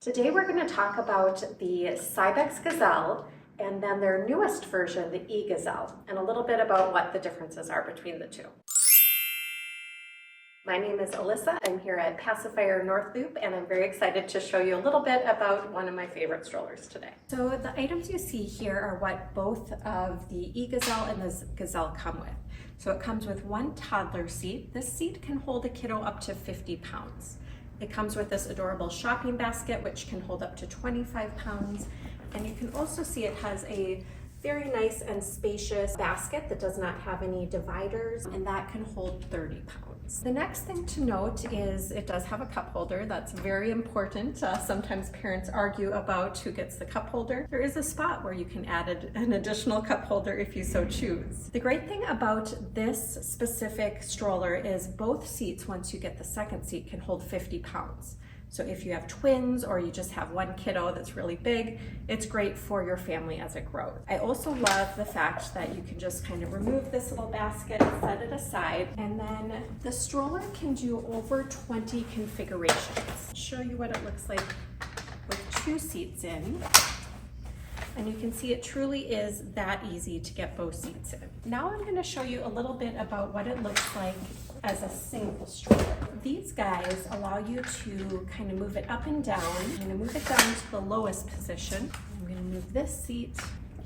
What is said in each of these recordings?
Today we're going to talk about the Cybex Gazelle and then their newest version, the eGazelle, and a little bit about what the differences are between the two. My name is Alyssa. I'm here at Pacifier North Loop, and I'm very excited to show you a little bit about one of my favorite strollers today. So the items you see here are what both of the eGazelle and the Gazelle come with. So it comes with one toddler seat. This seat can hold a kiddo up to 50 pounds. It comes with this adorable shopping basket, which can hold up to 25 pounds. And you can also see it has a very nice and spacious basket that does not have any dividers, and that can hold 30 pounds. The next thing to note is it does have a cup holder. That's very important. Sometimes parents argue about who gets the cup holder. There is a spot where you can add an additional cup holder if you so choose. The great thing about this specific stroller is both seats, once you get the second seat, can hold 50 pounds. So if you have twins or you just have one kiddo that's really big, it's great for your family as it grows. I also love the fact that you can just kind of remove this little basket, set it aside, and then the stroller can do over 20 configurations. I'll show you what it looks like with two seats in. And you can see it truly is that easy to get both seats in. Now I'm going to show you a little bit about what it looks like as a single stroller. These guys allow you to kind of move it up and down. I'm going to move it down to the lowest position. I'm going to move this seat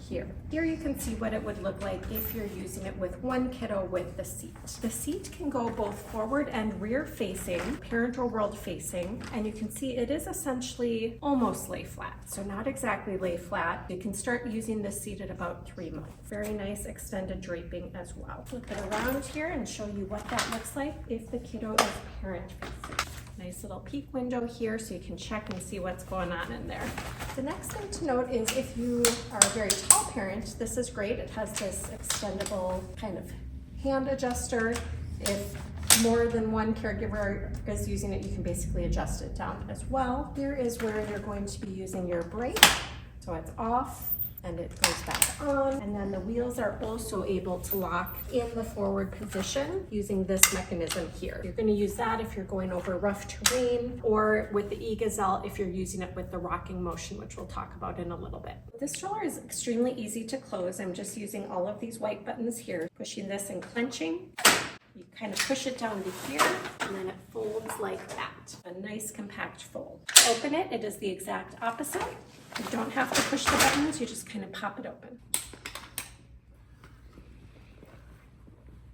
here. Here you can see what it would look like if you're using it with one kiddo with the seat. The seat can go both forward and rear facing, parent or world facing, and you can see it is essentially almost lay flat. So not exactly lay flat. You can start using this seat at about 3 months. Very nice extended draping as well. Flip it around here and show you what that looks like if the kiddo is parent facing. Nice little peek window here so you can check and see what's going on in there. The next thing to note is if you are a very tall parent, this is great. It has this extendable kind of hand adjuster. If more than one caregiver is using it, you can basically adjust it down as well. Here is where you're going to be using your brake. So it's off and it goes back on, and then the wheels are also able to lock in the forward position using this mechanism here. You're going to use that if you're going over rough terrain, or with the eGazelle if you're using it with the rocking motion, which we'll talk about in a little bit. This stroller is extremely easy to close. I'm just using all of these white buttons here, pushing this and clenching. You kind of push it down to here, and then it folds like that. A nice compact fold. Open it, it is the exact opposite. You don't have to push the buttons, you just kind of pop it open.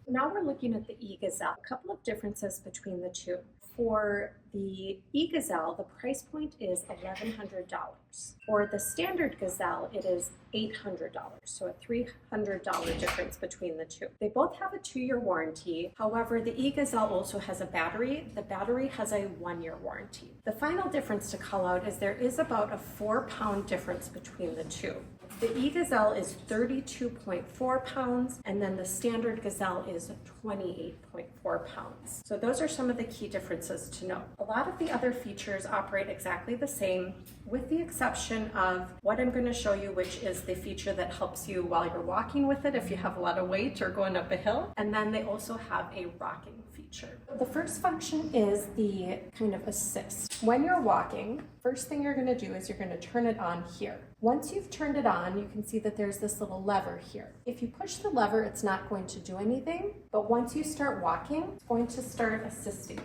Now we're looking at the eGazelle. A couple of differences between the two. For the eGazelle, the price point is $1,100. For the standard Gazelle, it is $800, so a $300 difference between the two. They both have a 2-year warranty. However, the eGazelle also has a battery. The battery has a 1-year warranty. The final difference to call out is there is about a 4-pound difference between the two. The eGazelle is 32.4 pounds, and then the standard Gazelle is 28.4 pounds. So those are some of the key differences to note. A lot of the other features operate exactly the same, with the exception of what I'm going to show you, which is the feature that helps you while you're walking with it if you have a lot of weight or going up a hill. And then they also have a rocking feature. The first function is the kind of assist. When you're walking, first thing you're going to do is you're going to turn it on here. Once you've turned it on, you can see that there's this little lever here. If you push the lever, it's not going to do anything, but once you start walking, it's going to start assisting you.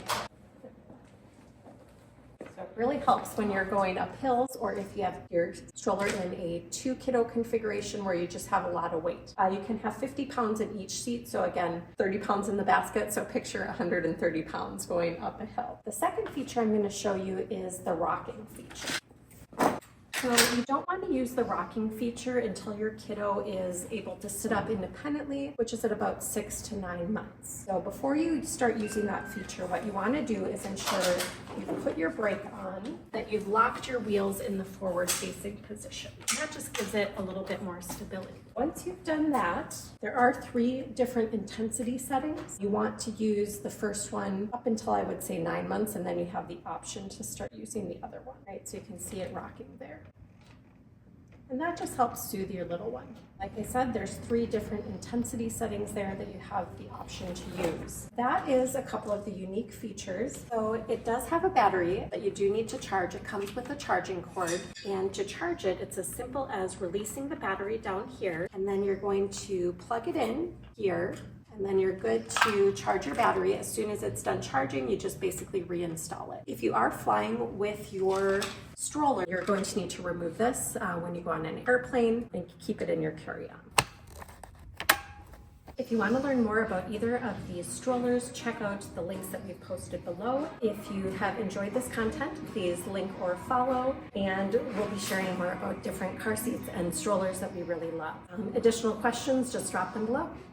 So it really helps when you're going up hills, or if you have your stroller in a 2-kiddo configuration where you just have a lot of weight. You can have 50 pounds in each seat, so again, 30 pounds in the basket, so picture 130 pounds going up a hill. The second feature I'm going to show you is the rocking feature. So you don't want to use the rocking feature until your kiddo is able to sit up independently, which is at about 6 to 9 months. So before you start using that feature, what you want to do is ensure you've put your brake on, that you've locked your wheels in the forward-facing position. And that just gives it a little bit more stability. Once you've done that, there are 3 different intensity settings. You want to use the first one up until, I would say, 9 months, and then you have the option to start using the other one, right? So you can see it rocking there. And that just helps soothe your little one. Like I said, there's 3 different intensity settings there that you have the option to use. That is a couple of the unique features. So it does have a battery that you do need to charge. It comes with a charging cord, and to charge it, it's as simple as releasing the battery down here, and then you're going to plug it in here, and then you're good to charge your battery. As soon as it's done charging, you just basically reinstall it. If you are flying with your stroller, you're going to need to remove this when you go on an airplane and keep it in your carry-on. If you want to learn more about either of these strollers, check out the links that we've posted below. If you have enjoyed this content, please link or follow, and we'll be sharing more about different car seats and strollers that we really love. Additional questions, just drop them below.